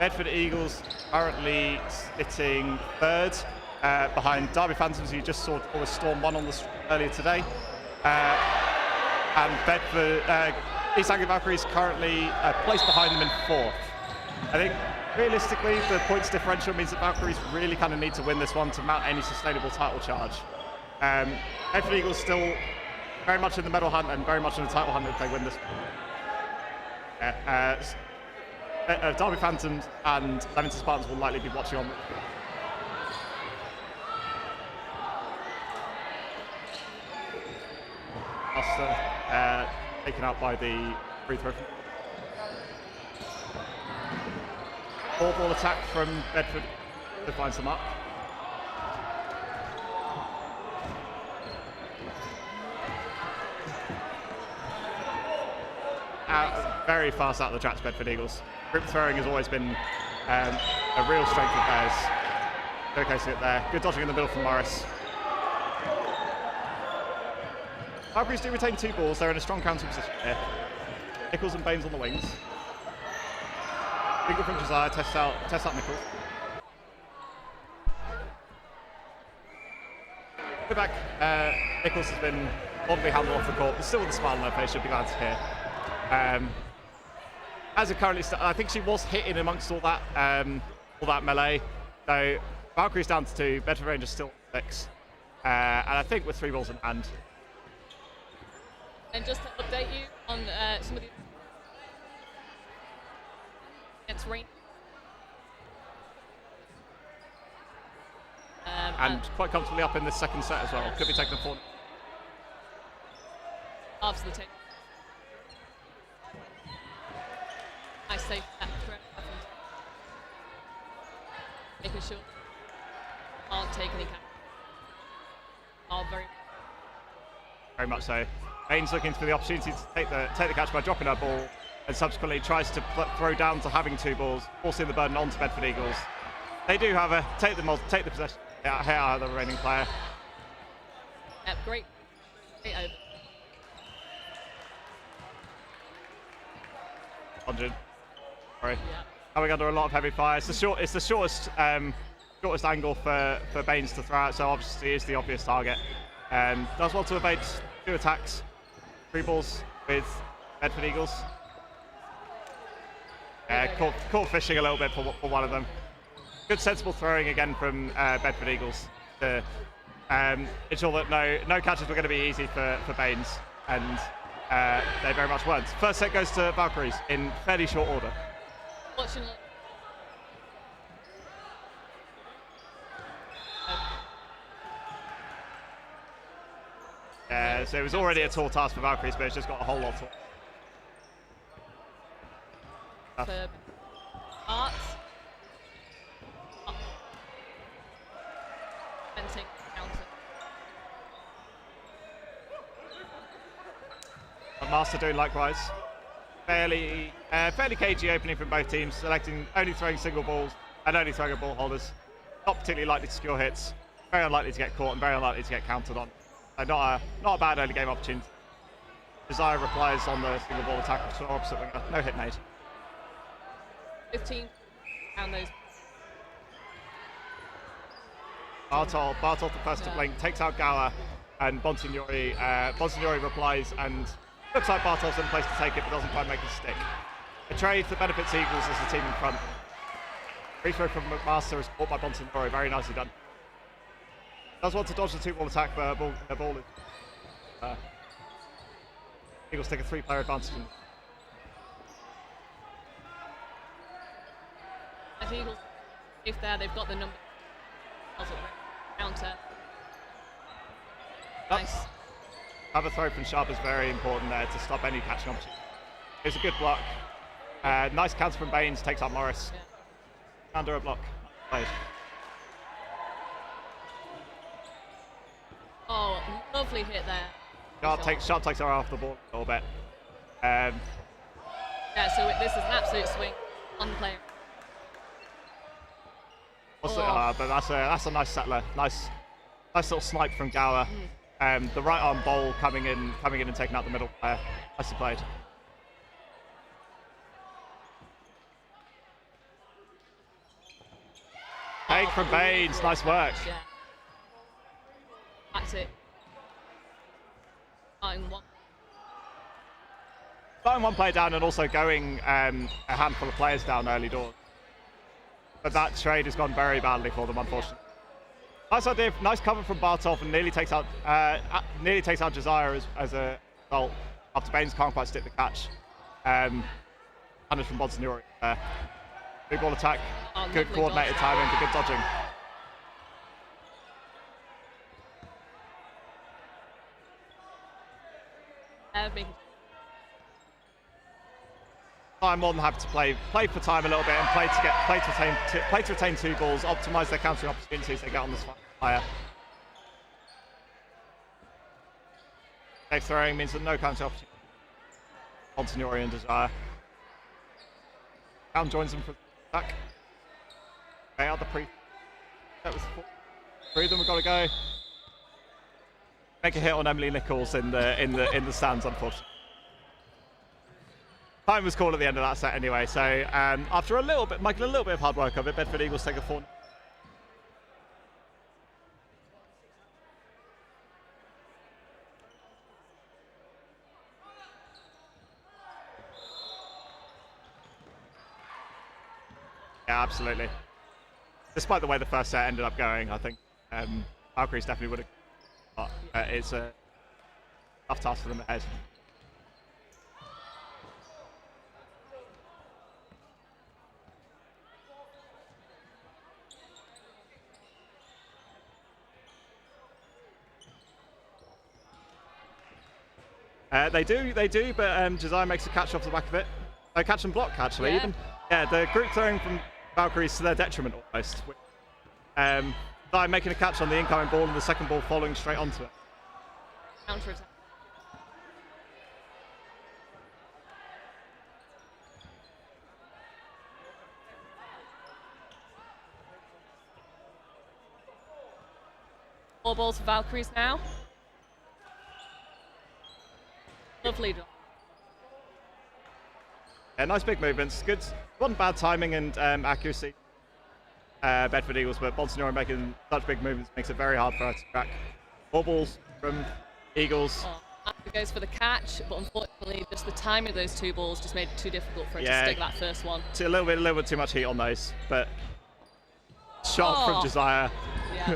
Bedford Eagles currently sitting third behind Derby Phantoms, who you just saw always Storm 1 on the earlier today. And Bedford, East Anglia Valkyries currently placed behind them in fourth. I think realistically the points differential means that Valkyries really kind of need to win this one to mount any sustainable title charge. Bedford Eagles still very much in the medal hunt and very much in the title hunt if they win this. Derby Phantoms and Leamington Spartans will likely be watching on. Master taken out by the free throw. Ball attack from Bedford to find some up. Very fast out of the tracks, Bedford Eagles. Group throwing has always been a real strength of theirs. Showcasing it there. Good dodging in the middle from Morris. Valkyries do retain 2 balls. They're in a strong counter position here. Nichols and Baines on the wings. Bingle from Josiah tests out Nichols. Go back. Nichols has been oddly handled off the court, but still with a smile on her face. She'll be glad to hear. As it currently stands, I think she was hitting amongst all that melee. So Valkyrie's down to 2, Bedford Rangers still 6, and I think with 3 balls in hand. And just to update you on some of the against rain. And quite comfortably up in this second set as well. Could be taking a 4. After the take. Nice safe tap for making sure can't take any cap. Oh, very much so. Baines looking for the opportunity to take the catch by dropping her ball, and subsequently tries to throw down to having 2 balls, forcing the burden onto Bedford Eagles. They do, however, take the possession out of the remaining player. Yep, great over. 100. Sorry. Yeah. Coming under a lot of heavy fire. It's the shortest angle for Baines to throw out, so obviously is the obvious target. Does well to evade 2 attacks. 3 balls with Bedford Eagles. Caught fishing a little bit for one of them. Good sensible throwing again from Bedford Eagles to ensure that no catches were going to be easy for Baines, and they very much weren't. First set goes to Valkyries in fairly short order. Watching. So it was already a tall task for Valkyries, but it's just got a whole lot of for Arts. Fencing counter. Master doing likewise. Fairly cagey opening from both teams, only throwing single balls and only throwing at ball holders. Not particularly likely to secure hits. Very unlikely to get caught and very unlikely to get countered on. So not a bad early game opportunity. Josiah replies on the single ball attack to opposite winger. No hit made. 15 down those. Bartol the first to blink, takes out Gower, and Bonsignori replies, and looks like Bartol's in place to take it, but doesn't quite make it stick. A trade that benefits Eagles as the team in front. Free throw from McMaster is caught by Bonsignori, very nicely done. Does want to dodge the 2-ball attack, but her ball is... Eagles take a 3-player advantage. As Eagles, if they've got the number. Counter. Nice. Have a throw from Sharp is very important there to stop any catching opportunity. It's a good block. Nice counter from Baines, takes out Morris. Yeah. Under a block. Played. Oh, lovely hit there. Sharp takes her off the ball a little bit. Yeah, so this is an absolute swing on the player. But that's a nice settler. Nice little snipe from Gower. The right arm bowl coming in and taking out the middle player. Nicely played. fake from Baines. Nice work. Yeah. That's it. Starting one player down and also going a handful of players down early doors. But that trade has gone very badly for them, unfortunately. Nice idea, nice cover from Bartov, and nearly takes out Josiah as a result after Baines can't quite stick the catch. Punish from Bonsignori there. Big ball attack, good coordinated timing, but good dodging. I'm more than happy to play for time a little bit and play to retain 2 balls, optimise their countering opportunities they get on this fire. Safe throwing means that no counter opportunity. Bonsignori and Desire. Down joins them for the attack. Okay, out the that was 3 of them have got to go. Make a hit on Emily Nichols in the stands, unfortunately. Time was called at the end of that set anyway, so after making a little bit of hard work of it, Bedford Eagles take a 4. Yeah, absolutely. Despite the way the first set ended up going, I think Valkyries definitely would have. It's a tough task for them ahead. They do, but Josiah makes a catch off the back of it. Catch and block, actually. Yeah. The group throwing from Valkyries to their detriment almost. Josiah making a catch on the incoming ball and the second ball following straight onto it. Counter attack. Four balls for Valkyries now. Lovely done. Yeah, nice big movements. Good. Wasn't bad timing and accuracy. Bedford Eagles, but Bonsignori making such big movements makes it very hard for her to track. 4 balls from Eagles. It goes for the catch, but unfortunately, just the timing of those 2 balls just made it too difficult for her to stick that first one. A little bit too much heat on those, but shot from Josiah. Yeah.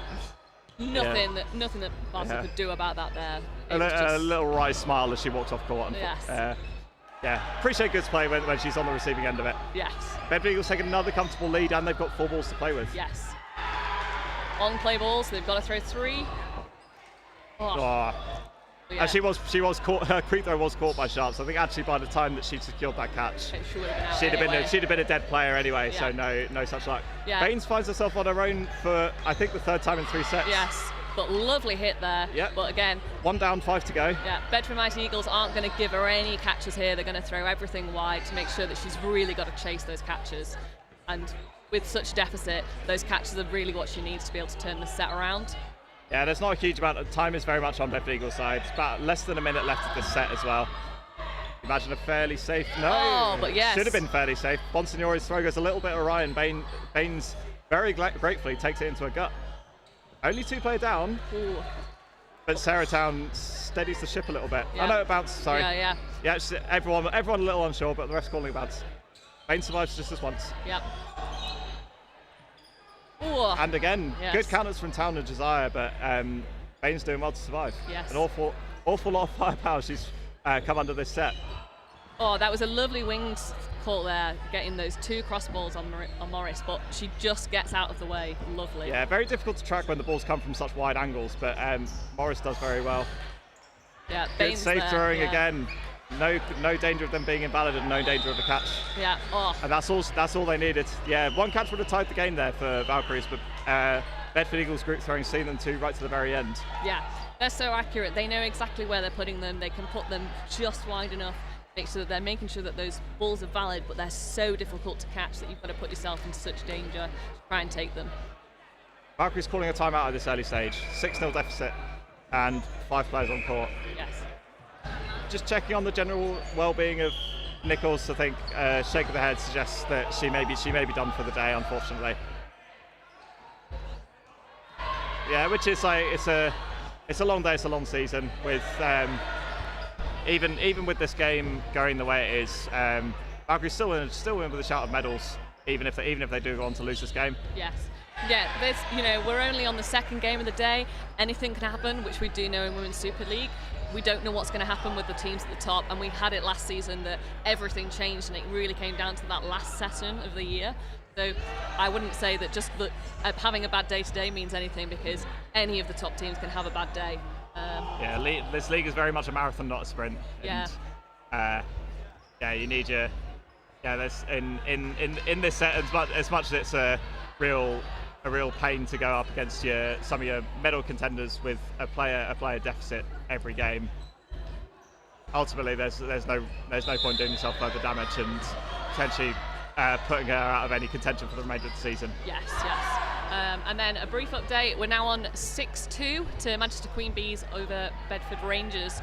Nothing that Bartov could do about that there. A little wry smile as she walks off court. Yes. Appreciate good play when she's on the receiving end of it. Yes. Bedford Eagles taking another comfortable lead, and they've got 4 balls to play with. Yes. On play balls, they've got to throw 3. Yeah. And she was caught. Her free throw was caught by Sharps. I think actually by the time that she secured that catch, she'd have been a dead player anyway. Yeah. So no such luck. Yeah. Baines finds herself on her own for I think the 3rd time in 3 sets. Yes, but lovely hit there. Yeah. But again, 1 down, 5 to go. Yeah. Bedford Mighty Eagles aren't going to give her any catches here. They're going to throw everything wide to make sure that she's really got to chase those catches. And with such deficit, those catches are really what she needs to be able to turn the set around. Yeah, there's not a huge amount of time. Is very much on Bedford Eagles' side. It's about less than a minute left of this set as well. Imagine a fairly safe. No, but yes, should have been fairly safe. Bonsignori's throw goes a little bit awry, and Baines very gratefully takes it into a gut. Only 2 player down. Ooh. But Sarah Town steadies the ship a little bit. Yeah. I know it bounced. Sorry. Yeah. Everyone a little unsure, but the rest calling it bounce. Baines survives just this once. Yep. Ooh. And again, good counters from Town and Josiah, but Baines doing well to survive. Yes. An awful lot of firepower she's come under this set. Oh, that was a lovely wings call there, getting those 2 cross balls on Morris, but she just gets out of the way. Lovely. Yeah, very difficult to track when the balls come from such wide angles, but Morris does very well. Yeah, good safe throwing again. No danger of them being invalid and no danger of a catch. Yeah. Oh. And that's all they needed. Yeah, 1 catch would have tied the game there for Valkyries, but Bedford Eagles group throwing seen them 2 right to the very end. Yeah, they're so accurate. They know exactly where they're putting them. They can put them just wide enough, make sure that they're making sure that those balls are valid, but they're so difficult to catch that you've got to put yourself in such danger to try and take them. Valkyries calling a timeout at this early stage. 6-0 deficit and 5 players on court. Yes. Just checking on the general well-being of Nichols. I think shake of the head suggests that she may be done for the day, unfortunately. Yeah, which is like it's a long day, it's a long season. With even with this game going the way it is, Valkyries still win with a shout of medals, even if they do go on to lose this game. Yes. Yeah, we're only on the second game of the day. Anything can happen, which we do know in Women's Super League. We don't know what's going to happen with the teams at the top, and we had it last season that everything changed, and it really came down to that last session of the year. So I wouldn't say that just having a bad day today means anything, because any of the top teams can have a bad day. This league is very much a marathon, not a sprint. Yeah. And, you need your. Yeah, there's in this set as much as it's a real pain to go up against some of your medal contenders with a player deficit every game. Ultimately, there's no point doing yourself further damage and potentially putting her out of any contention for the remainder of the season. Yes. And then a brief update. We're now on 6-2 to Manchester Queen Bees over Bedford Rangers.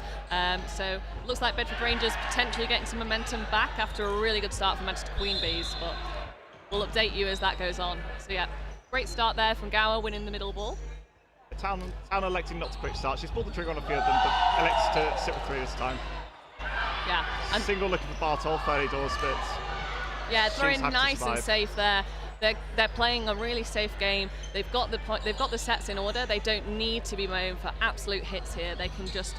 So looks like Bedford Rangers potentially getting some momentum back after a really good start for Manchester Queen Bees, but we'll update you as that goes on. So yeah, great start there from Gower, winning the middle ball. The town electing not to quick start. She's pulled the trigger on a few of them, but elects to sit with 3 this time. Yeah. And single looking for Bartol, 30 doors, but yeah, throwing nice and safe there. They're playing a really safe game. They've got the sets in order. They don't need to be going for absolute hits here. They can just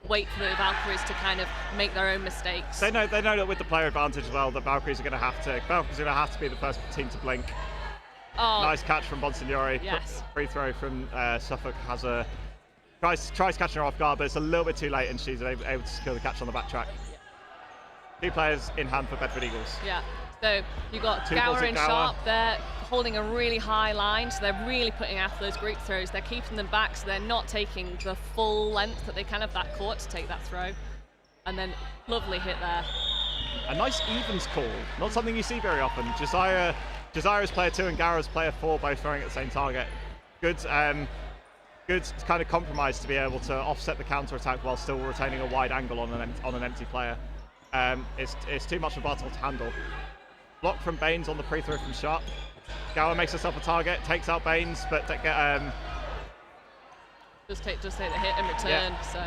wait for the Valkyries to kind of make their own mistakes. They know that with the player advantage as well, the Valkyries are going to have to be the first team to blink. Oh, nice catch from Bonsignori. Yes. Free throw from Suffolk tries catching her off guard, but it's a little bit too late, and she's able to secure the catch on the backtrack. 2 players in hand for Bedford Eagles. Yeah. So you've got Gower and Sharp there holding a really high line, so they're really putting after those group throws. They're keeping them back, so they're not taking the full length that they can of that court to take that throw. And then lovely hit there. A nice evens call, not something you see very often. Josiah's player 2 and Gower's player 4 both throwing at the same target. Good kind of compromise to be able to offset the counter attack while still retaining a wide angle on an empty player. It's too much for Bartol to handle. Block from Baines on the pre-throw from Sharp. Gower makes herself a target, takes out Baines, but just take the hit in return. Yeah. So.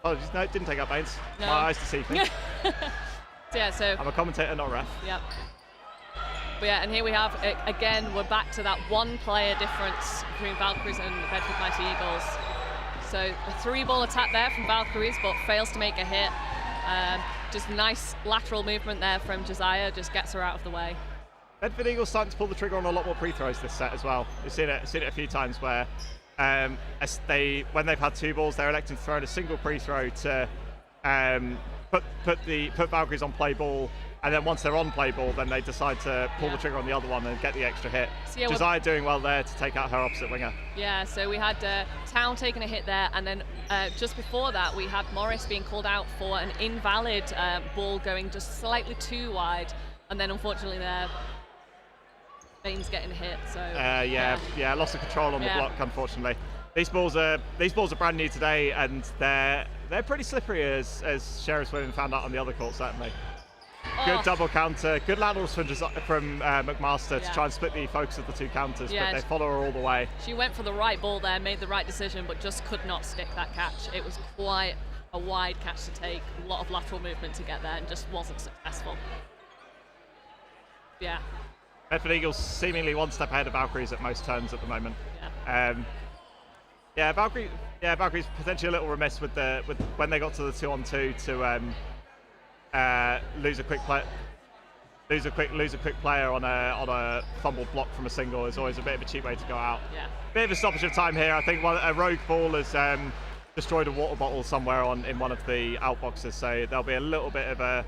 Oh no, it didn't take out Baines. No. My eyes deceive me. So I'm a commentator, not a ref. Yep. But yeah, and here we have again. We're back to that 1-player difference between Valkyries and the Bedford Mighty Eagles. So a 3-ball attack there from Valkyries, but fails to make a hit. Just nice lateral movement there from Josiah, just gets her out of the way. Bedford Eagles starting to pull the trigger on a lot more pre-throws this set as well. We've seen it a few times where when they've had 2 balls, they're electing to throw in a single pre-throw to put Valkyries on play ball, and then once they're on play ball, then they decide to pull the trigger on the other one and get the extra hit. So yeah, Josiah doing well there to take out her opposite winger. Yeah, so we had Town taking a hit there, and then just before that we had Morris being called out for an invalid ball going just slightly too wide, and then unfortunately there Baines getting hit. So loss of control on the block, unfortunately. These balls are brand new today, and they're pretty slippery, as Sheriff's Women found out on the other court, certainly. Good double counter, good laterals from McMaster to try and split the focus of the 2 counters, but they follow her all the way. She went for the right ball there, made the right decision, but just could not stick that catch. It was quite a wide catch to take, a lot of lateral movement to get there, and just wasn't successful. Yeah. Bedford Eagles seemingly 1 step ahead of Valkyries at most turns at the moment. Yeah. Valkyries potentially a little remiss with when they got to the 2-on-2 to lose a quick player on a fumbled block from a single is always a bit of a cheap way to go out. Yeah. Bit of a stoppage of time here. I think a rogue ball has destroyed a water bottle somewhere in one of the outboxes, so there'll be a little bit of a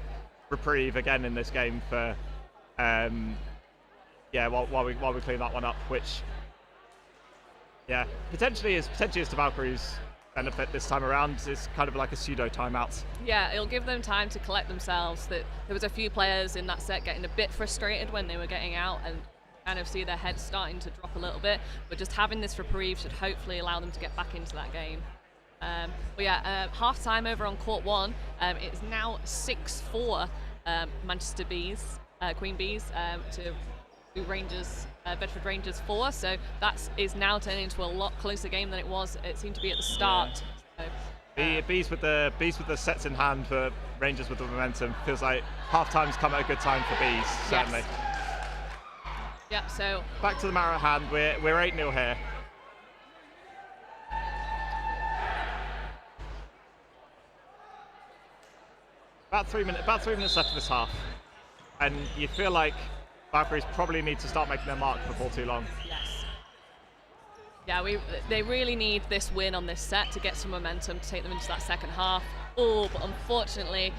reprieve again in this game for while we clean that one up, which potentially is to Valkyries' benefit this time around. It's kind of like a pseudo timeout. Yeah, it'll give them time to collect themselves. There was a few players in that set getting a bit frustrated when they were getting out and kind of see their heads starting to drop a little bit, but just having this reprieve should hopefully allow them to get back into that game. Half time over on court 1. It is now 6-4 Manchester Bees, Queen Bees, to Rangers, Bedford Rangers 4. So that is now turning into a lot closer game than it seemed to be at the start. Yeah. So, bees with the sets in hand for Rangers with the momentum. Feels like half-time's come at a good time for bees, certainly. Yes. Yep, so back to the matter at hand. We're 8-0 here. About 3 minutes left of this half, and you feel like Valkyries probably need to start making their mark before too long. Yes. Yeah, they really need this win on this set to get some momentum to take them into that second half. Oh, but unfortunately,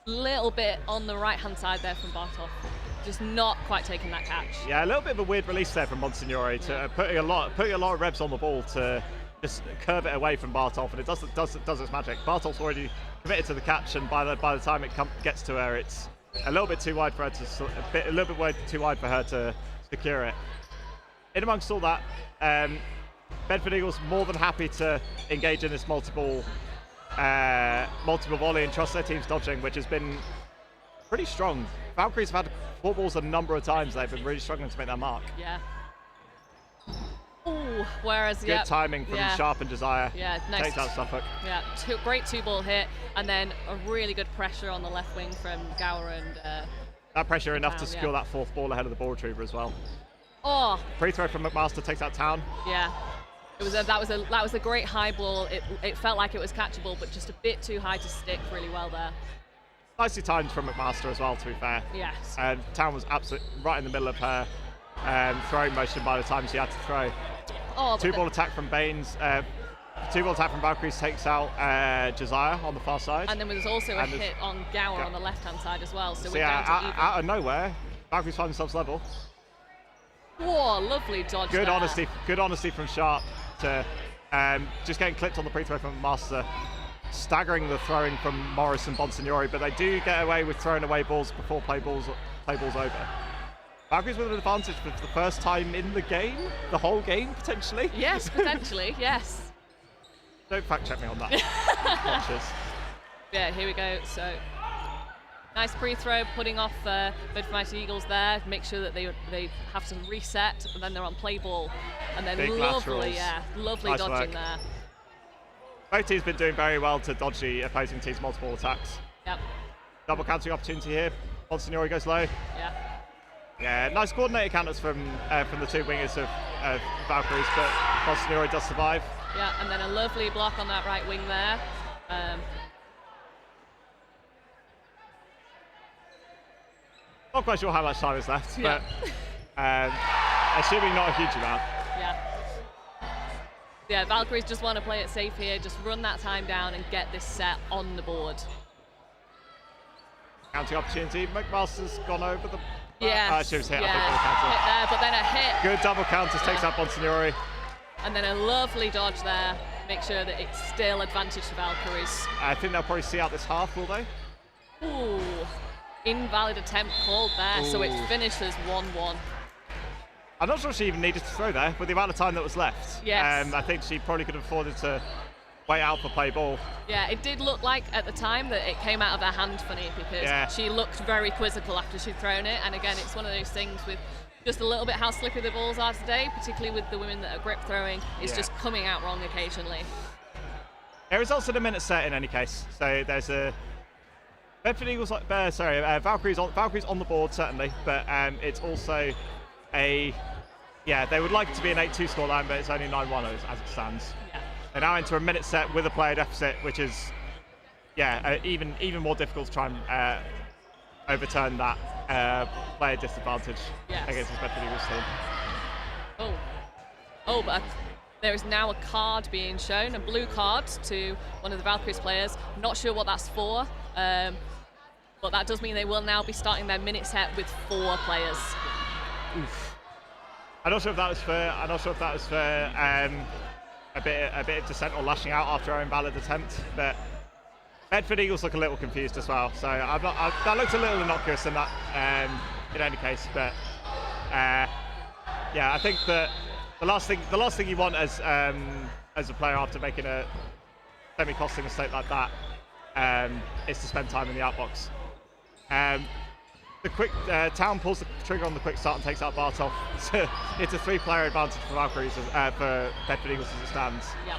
a little bit on the right-hand side there from Bartov. Just not quite taking that catch. Yeah, a little bit of a weird release there from Monsignori, to putting a lot of revs on the ball to just curve it away from Bartov, and it does its magic. Bartov's already committed to the catch, and by the time it gets to her, it's a little bit too wide for her to secure it. In amongst all that, Bedford Eagles more than happy to engage in this multiple volley and trust their team's dodging, which has been pretty strong. Valkyries have had 4 balls a number of times. They've been really struggling to make their mark. Yeah. Ooh, whereas good timing from Sharp and Josiah. Yeah, nice. Takes out Suffolk. Yeah, great 2-ball hit, and then a really good pressure on the left wing from Gower and. That pressure enough to secure that 4th ball ahead of the ball retriever as well. Oh. Free throw from McMaster takes out Town. Yeah. That was a great high ball. It felt like it was catchable, but just a bit too high to stick really well there. Nicely timed from McMaster as well, to be fair. Yes. And Town was absolutely right in the middle of her throwing motion by the time she had to throw. Oh, 2-ball attack from Baines. 2-ball attack from Valkyries takes out Josiah on the far side. And then there's also a hit on Gower on the left-hand side as well. So we're down to even. Out of nowhere, Valkyries find themselves level. Whoa, lovely dodge Good there. Good honesty from Sharp to just getting clipped on the pre-throw from Master. Staggering the throwing from Morris and Bonsignori, but they do get away with throwing away balls before play balls over. Valkyries with an advantage for the first time in the game, the whole game potentially. Yes, potentially, yes. Don't fact check me on that. Watchers. Yeah, here we go. So nice pre-throw, putting off Bedford Mighty Eagles there. Make sure that they have to reset, and then they're on play ball, and then big lovely, laterals. lovely Nice dodging work. there. Both teams been doing very well to dodge the opposing team's multiple attacks. Yep. Double counting opportunity here. Bonsignori goes low. Yeah. Yeah, nice coordinated counters from the 2 wingers of Valkyries, but Bonsignori does survive. Yeah, and then a lovely block on that right wing there. Not quite sure how much time is left, but assuming not a huge amount. Yeah, Valkyries just want to play it safe here, just run that time down and get this set on the board. Counting opportunity. McMaster's gone over the. Yeah. She was hit. Yeah. I think, with the counter. Hit there, but then a hit. Good double counters takes out Bonsignori. And then a lovely dodge there. Make sure that it's still advantage to Valkyries. I think they'll probably see out this half, will they? Ooh, invalid attempt called there, so it finishes 1-1. I'm not sure she even needed to throw there with the amount of time that was left. Yes. I think she probably could have afforded to wait out for play ball. Yeah, it did look like at the time that it came out of her hand funny, because she looked very quizzical after she'd thrown it. And again, it's one of those things with just a little bit how slippery the balls are today, particularly with the women that are grip throwing. It's just coming out wrong occasionally. It results in a minute set in any case. So there's a Bedford Eagles, Valkyries on the board certainly, but it's also a they would like it to be an 8-2 scoreline, but it's only 9-1 as it stands. Yeah. They're now into a minute set with a player deficit, which is even more difficult to try and overturn that player disadvantage against this Bedford Eagles team. But there is now a card being shown, a blue card to one of the Valkyries players. Not sure what that's for, but that does mean they will now be starting their minute set with 4 players. Oof. I'm not sure if that was for a bit of dissent or lashing out after our invalid attempt, but Bedford Eagles look a little confused as well. So that looked a little innocuous in that in any case, but I think that the last thing you want as a player after making a semi-costly mistake like that is to spend time in the outbox. The quick Town pulls the trigger on the quick start and takes out Bartov. It's a 3-player advantage for Valkyries, for Bedford Eagles as it stands. Yeah.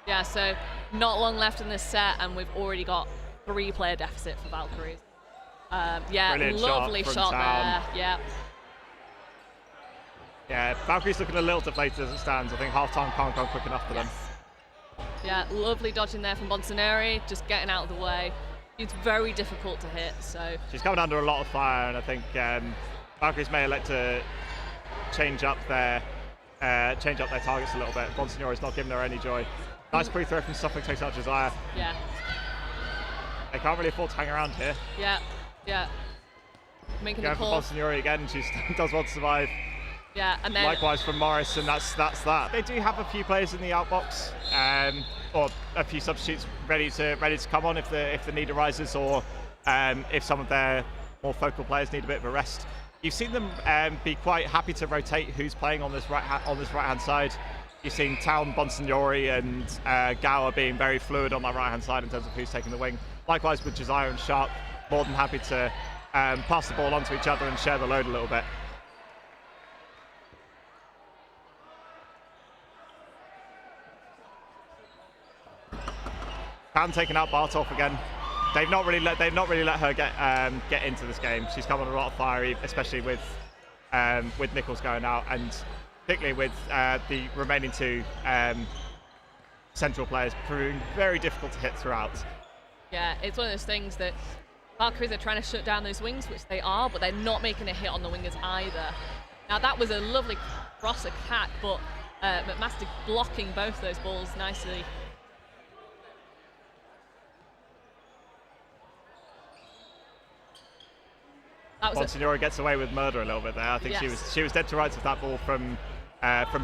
Yeah, so not long left in this set, and we've already got 3-player deficit for Valkyries. Yeah, brilliant lovely shot there. Yeah. Yeah, Valkyrie's looking a little deflated as it stands. I think half-time can't go quick enough for them. Yeah, lovely dodging there from Bonsaneri, just getting out of the way. It's very difficult to hit, so... She's coming under a lot of fire, and I think Valkyries may elect to change up their targets a little bit. Bonsaneri's not giving her any joy. Nice pre-throw from Suffolk, takes out Josiah. Yeah. They can't really afford to hang around here. Yeah, yeah. Making the call. Going for Bonsaneri again, she does want to survive. Yeah, and then... Likewise from Morris, and that's that. They do have a few players in the outbox, or a few substitutes ready to come on if the need arises, or if some of their more focal players need a bit of a rest. You've seen them be quite happy to rotate who's playing on this right hand side. You've seen Town, Bonsignori, and Gower being very fluid on that right hand side in terms of who's taking the wing. Likewise with Josiah and Sharp, more than happy to pass the ball onto each other and share the load a little bit. Town taking out Bartov again. They've not really let her get into this game. She's come on a lot of fire, especially with Nichols going out, and particularly with the remaining 2 central players proving very difficult to hit throughout. Yeah, it's one of those things that Valkyries are trying to shut down those wings, which they are, but they're not making a hit on the wingers either. Now that was a lovely cross attack, but McMaster blocking both those balls nicely. Bonsignori gets away with murder a little bit there. I think she was dead to rights with that ball from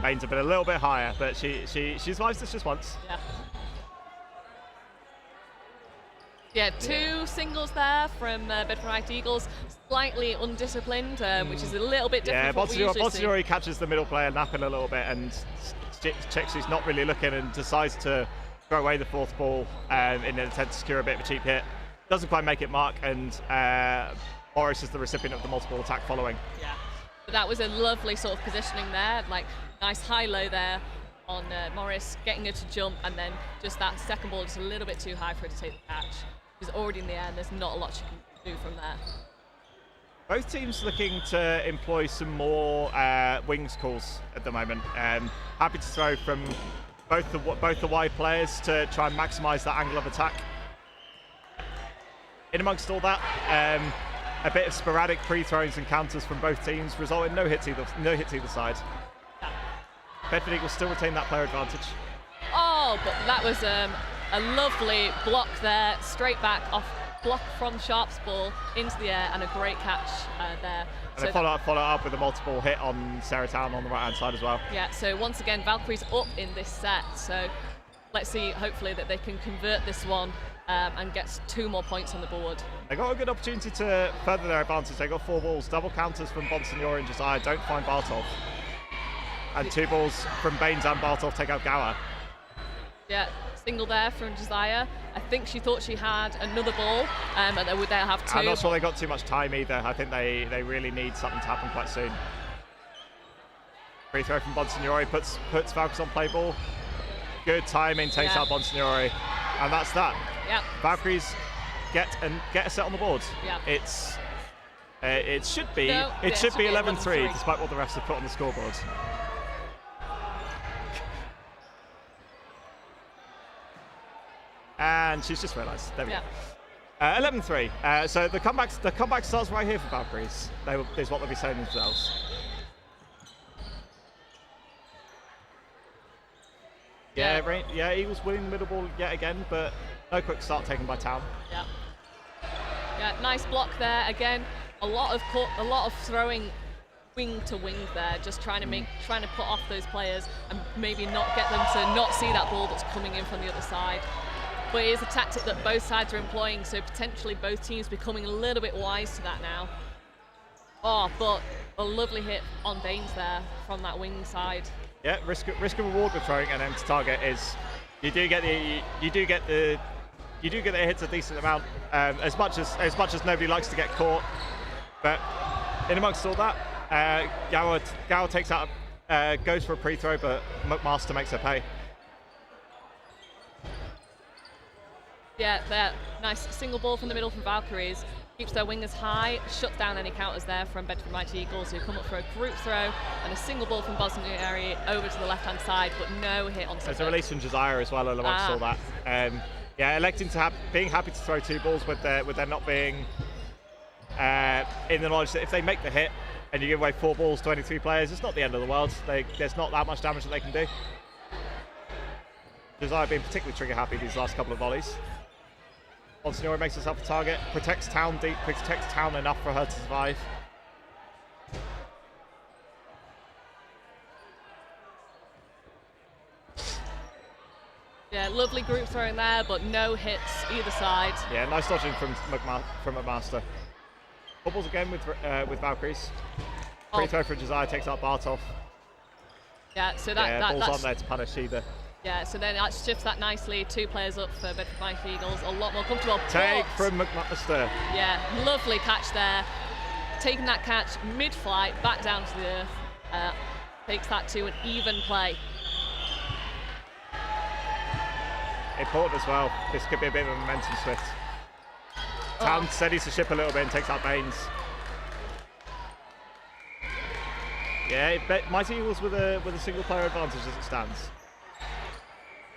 Baines, but a little bit higher. But she survives this just once. Yeah. Yeah, 2 singles there from Bedford Right Eagles. Slightly undisciplined, which is a little bit different from what we usually see. Bonsignori catches the middle player napping a little bit and checks he's not really looking and decides to throw away the 4th ball in an attempt to secure a bit of a cheap hit. Doesn't quite make it mark, and Morris is the recipient of the multiple attack following. Yeah, but that was a lovely sort of positioning there, like nice high-low there on Morris, getting her to jump, and then just that second ball just a little bit too high for her to take the catch. She's already in the air, and there's not a lot she can do from there. Both teams looking to employ some more wings calls at the moment. Happy to throw from both the wide players to try and maximise that angle of attack. In amongst all that, a bit of sporadic pre-throws and counters from both teams result in no hits either side. Bedford Eagles still retain that player advantage. Oh, but that was a lovely block there, straight back off block from Sharp's ball into the air, and a great catch there. And so follow up with a multiple hit on Sarah Town on the right hand side as well. Yeah, so once again Valkyries up in this set, so let's see hopefully that they can convert this one and get 2 more points on the board. They got a good opportunity to further their advantage. They got 4 balls, double counters from Bonsignori and Josiah, don't find Bartov. And 2 balls from Baines and Bartov take out Gower. Yeah, single there from Josiah. I think she thought she had another ball, and they'll have 2. I'm not sure they got too much time either. I think they really need something to happen quite soon. Free throw from Bonsignori puts Valkyries on play ball. Good timing, takes out Bonsignori, and that's that. Yep. Valkyries get a set on the board. Yep. It should be 11-3, despite what the refs have put on the scoreboard. And she's just realised. There we go. 11-3. So the comeback starts right here for Valkyries. Is what they'll be saying themselves. Yeah, Eagles winning the middle ball yet again, but no quick start taken by Town. Yeah, nice block there again. A lot of throwing wing to wing there, just trying to put off those players and maybe not get them to not see that ball that's coming in from the other side. But it is a tactic that both sides are employing, so potentially both teams becoming a little bit wise to that now. Oh, but a lovely hit on Baines there from that wing side. Yeah, risk and reward with throwing an empty target is you do get the hits a decent amount. As much as nobody likes to get caught, but In amongst all that, Gower takes out, goes for a pre-throw, but McMaster makes her pay. Yeah, they're nice single ball from the middle from Valkyries. Keeps their wingers high, shuts down any counters there from Bedford Mighty Eagles, who come up for a group throw and a single ball from Bosniari over to the left-hand side, but no hit on There's a release from Josiah as well, amongst all that. Yeah, electing to being happy to throw 2 balls with their not being in the knowledge that if they make the hit and you give away 4 balls to any 3 players, it's not the end of the world. There's not that much damage that they can do. Josiah being particularly trigger happy these last couple of volleys. Monsignori makes herself a target, protects Town deep, protects Town enough for her to survive. Yeah, lovely group throwing there, but no hits either side. Yeah, nice dodging from McMaster. Bubbles again with Valkyries. Free throw for Josiah, takes out Bartov. Yeah, so ball's on there to punish either. Yeah, so then that shifts that nicely. 2 players up for Bedford Mighty Eagles, a lot more comfortable. Take from McMaster. Yeah, lovely catch there. Taking that catch mid-flight, back down to the earth. Takes that to an even play. Important as well. This could be a bit of a momentum shift. Town steadies the ship a little bit and takes out Baines. Yeah, Mighty Eagles with a single player advantage as it stands.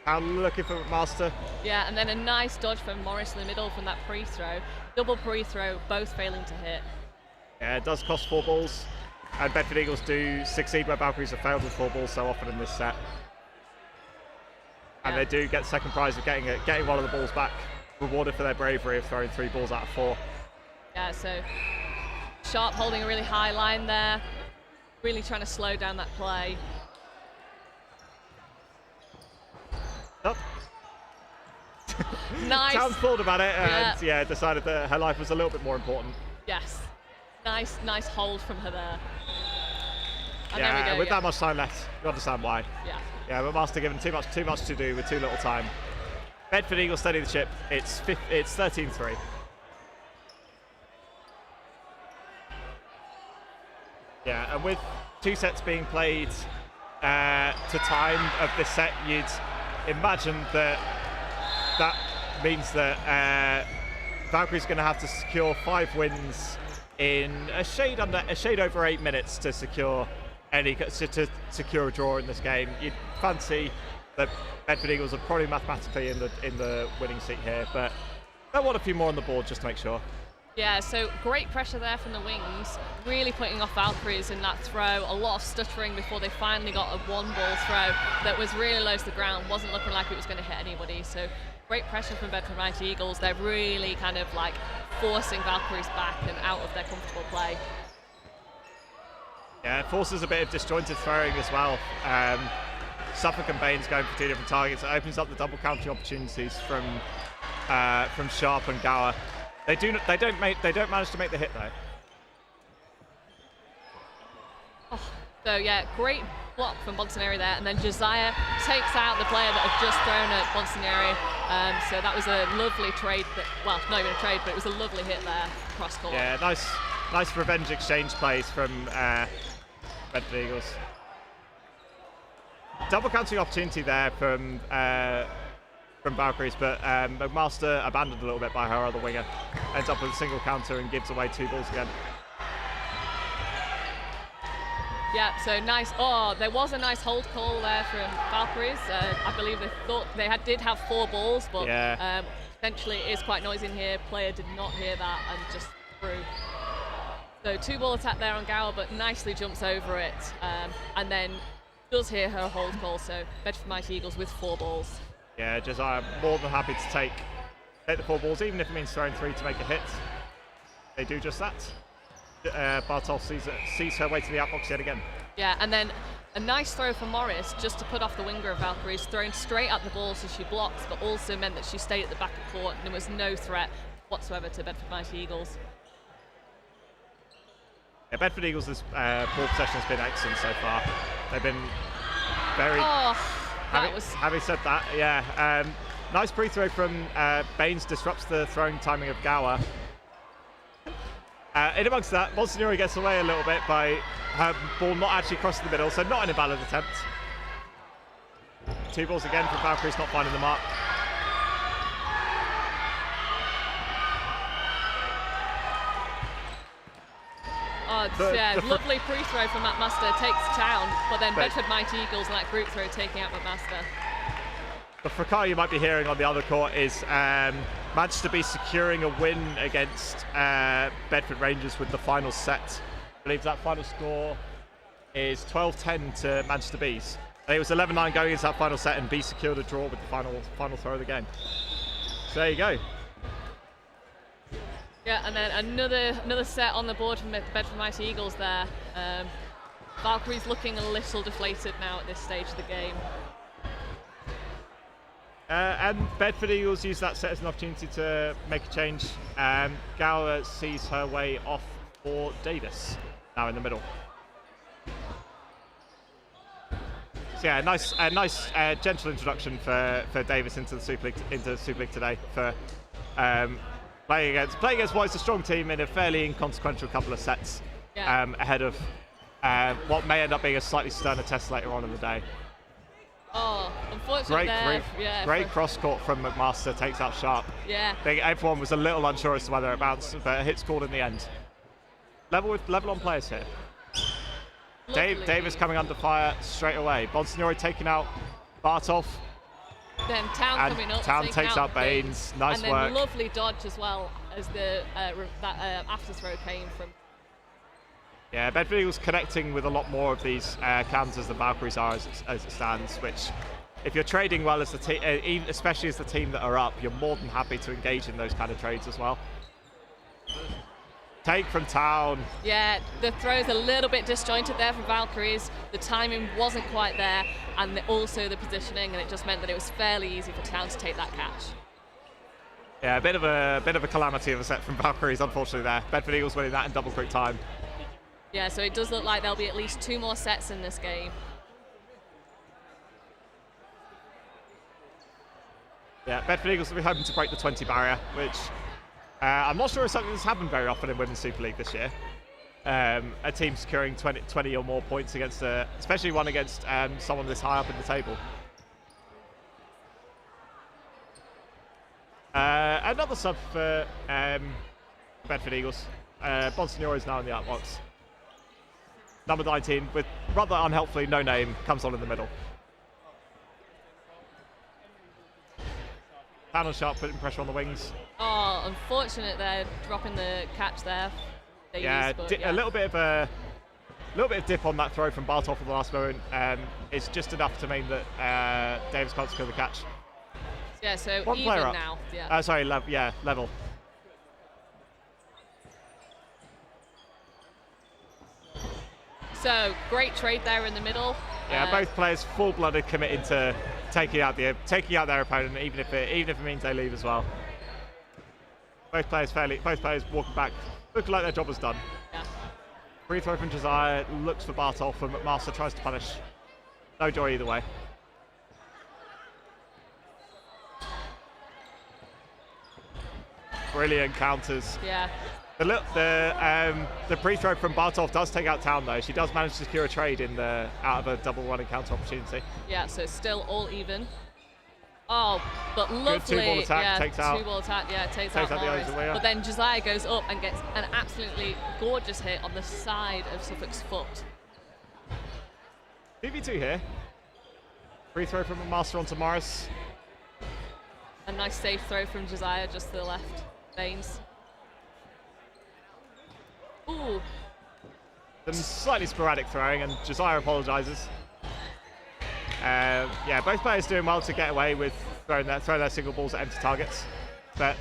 Town looking for McMaster. Yeah, and then a nice dodge from Morris in the middle from that pre-throw. Double pre-throw, both failing to hit. Yeah, it does cost 4 balls. And Bedford Eagles do succeed where Valkyries have failed with 4 balls so often in this set. And they do get the second prize of getting one of the balls back, rewarded for their bravery of throwing 3 balls out of 4. Yeah, so Sharp holding a really high line there, really trying to slow down that play. Oh. Nice. Town thought about it and decided that her life was a little bit more important. Yes, nice hold from her there. And yeah, there we go, with that much time left, you understand why. Yeah, but Master given too much to do with too little time. Bedford Eagles steady the ship. It's 13-3. Yeah, and with 2 sets being played to time of this set, you'd imagine that means that Valkyrie's going to have to secure 5 wins in a shade over 8 minutes to secure to secure a draw in this game. You'd fancy that Bedford Eagles are probably mathematically in the winning seat here, but they'll want a few more on the board just to make sure. Yeah, so great pressure there from the wings, really putting off Valkyries in that throw. A lot of stuttering before they finally got a 1-ball throw that was really low to the ground, wasn't looking like it was going to hit anybody. So great pressure from Bedford Mighty Eagles. They're really kind of like forcing Valkyries back and out of their comfortable play. Yeah, it forces a bit of disjointed throwing as well. Suffolk and Baines going for 2 different targets. It opens up the double counting opportunities from Sharp and Gower. They don't manage to make the hit though. Oh, so yeah, great block from Bonsoneri there, and then Josiah takes out the player that had just thrown at Bonsoneri. So that was a lovely trade. Well, not even a trade, but it was a lovely hit there cross court. Yeah, nice revenge exchange plays from Bedford Eagles. Double counting opportunity there from Valkyries, but McMaster abandoned a little bit by her other winger. Ends up with a single counter and gives away 2 balls again. Yeah, so nice. Oh, there was a nice hold call there from Valkyries. I believe they thought they did have 4 balls, but potentially it is quite noisy in here. Player did not hear that and just threw. So 2-ball attack there on Gower, but nicely jumps over it, and then does hear her hold call. So Bedford Mighty Eagles with 4 balls. Yeah, Josiah more than happy to take the 4 balls, even if it means throwing 3 to make a hit. They do just that. Bartol sees her way to the outbox yet again. Yeah, and then a nice throw from Morris just to put off the winger of Valkyries, throwing straight at the ball so she blocks, but also meant that she stayed at the back of court and there was no threat whatsoever to Bedford Mighty Eagles. Yeah, Bedford Eagles' ball possession has been excellent so far. They've been very... Having said that, yeah, nice pre-throw from Baines, disrupts the throwing timing of Gower. In amongst that, Monsignori gets away a little bit by her ball not actually crossing the middle, so not an invalid attempt. 2 balls again from Valkyries, not finding the mark. Lovely free throw from McMaster, takes Town, but then Bedford Mighty Eagles and that group throw taking out McMaster. The fracas you might be hearing on the other court is Manchester Bees securing a win against Bedford Rangers with the final set. I believe that final score is 12-10 to Manchester Bees. It was 11-9 going into that final set, and Bees secured a draw with the final throw of the game. So there you go. Yeah, and then another set on the board from the Bedford Mighty Eagles there. Valkyries looking a little deflated now at this stage of the game. And Bedford Eagles use that set as an opportunity to make a change. Gower sees her way off for Davis, now in the middle. So yeah, a nice gentle introduction for Davis into the Super League today. For playing against what is a strong team in a fairly inconsequential couple of sets, ahead of what may end up being a slightly sterner test later on in the day. Oh, unfortunately, great cross court from McMaster, takes out sharp. Yeah. I think everyone was a little unsure as to whether it bounced, but a hit's called in the end. Level on players here. Davis coming under fire straight away. Bonsignori taking out Bartolf. Then Town coming up. Town takes out Baines. Nice work. And then lovely dodge as well as the after throw came from. Yeah, Bedford Eagles connecting with a lot more of these counters than Valkyries are as it stands, which if you're trading well as the team, especially as the team that are up, you're more than happy to engage in those kind of trades as well. Take from Town. Yeah, the throw's a little bit disjointed there for Valkyries. The timing wasn't quite there, and also the positioning, and it just meant that it was fairly easy for Town to take that catch. Yeah, a bit of a calamity of a set from Valkyries, unfortunately there. Bedford Eagles winning that in double quick time. Yeah, so it does look like there'll be at least 2 more sets in this game. Yeah, Bedford Eagles will be hoping to break the 20 barrier, which I'm not sure if something that's happened very often in Women's Super League this year. A team securing 20 or more points against, especially one against someone this high up in the table. Another sub for Bedford Eagles. Bonsignori is now in the outbox. Number 19, with rather unhelpfully no name, comes on in the middle. Town on sharp, putting pressure on the wings. Oh, unfortunate they're dropping the catch there. A little bit of dip on that throw from Bartolf at the last moment. It's just enough to mean that Davis can't secure the catch. Yeah, so one even player up. Now. Yeah. Sorry, level. So great trade there in the middle. Yeah, both players full-blooded committed to taking out their opponent, even if it means they leave as well. Both players walking back, looking like their job was done. Yeah. Free throw from Josiah, looks for Bartolf, and McMaster tries to punish. No joy either way. Brilliant counters. Yeah. The free throw from Bartolf does take out Town though. She does manage to secure a trade out of a double running counter opportunity. Yeah, so it's still all even. Oh, but lovely. Good 2-ball attack, takes out. 2-ball attack, takes out Morris. But then Josiah goes up and gets an absolutely gorgeous hit on the side of Suffolk's foot. 2v2 here. Free throw from McMaster onto Morris. A nice safe throw from Josiah just to the left. Baines. Ooh. Some slightly sporadic throwing, and Josiah apologises. Yeah, both players doing well to get away with throwing their single balls at empty targets. But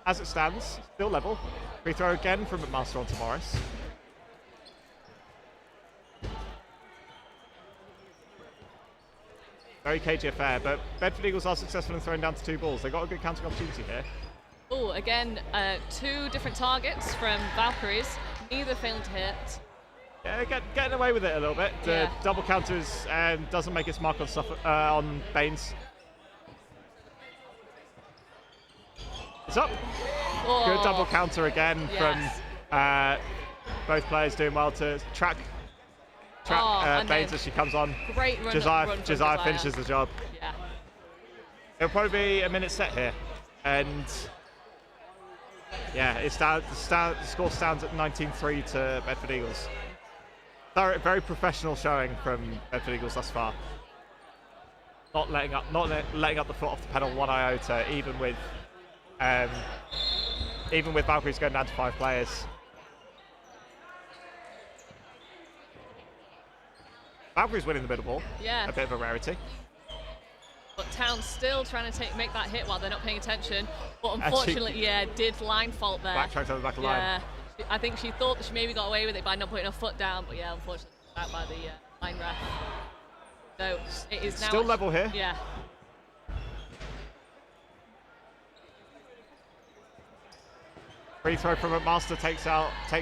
as it stands, still level. Free throw again from McMaster onto Morris. Very cagey affair, but Bedford Eagles are successful in throwing down to 2 balls. They got a good counting opportunity here. Oh, again, 2 different targets from Valkyries, neither failing to hit. Yeah, getting away with it a little bit. The double counters doesn't make its mark on Baines. It's up. Oh. Good double counter again Both players doing well to track Baines as she comes on. Great run. Josiah finishes the job. Yeah. It'll probably be a minute set here, and yeah, the score stands at 19-3 to Bedford Eagles. Very professional showing from Bedford Eagles thus far. Not letting up the foot off the pedal one iota, even with Valkyries going down to 5 players. Valkyries winning the middle ball. Yeah. A bit of a rarity. But Town's still trying to make that hit while they're not paying attention. But unfortunately, did line fault there. Backtracked over the back of the line. I think she thought that she maybe got away with it by not putting her foot down, but yeah, unfortunately, out by the line ref. So it is now still level here. Yeah. Free throw from McMaster takes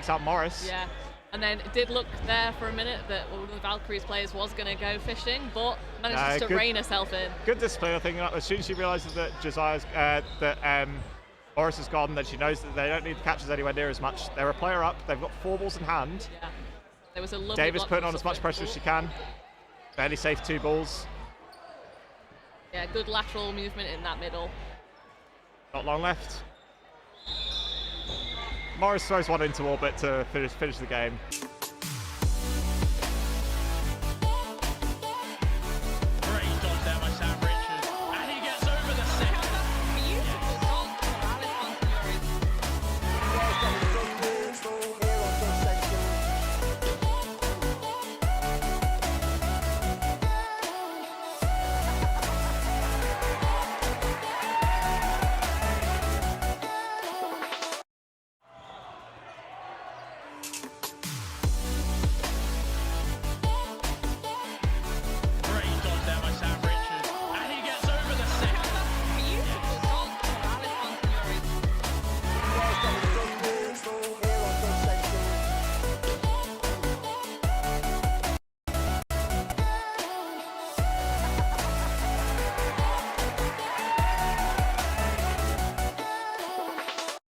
out Morris. Yeah. And then it did look there for a minute that one of the Valkyries players was going to go fishing, but managed to rein herself in. Good display, I think. As soon as she realises that Morris is gone, then she knows that they don't need the catches anywhere near as much. They're a player up. They've got 4 balls in hand. Yeah. There was a lovely Davis putting on as much pressure as she can. Barely safe 2 balls. Yeah, good lateral movement in that middle. Not long left. Morris throws one into orbit to finish the game.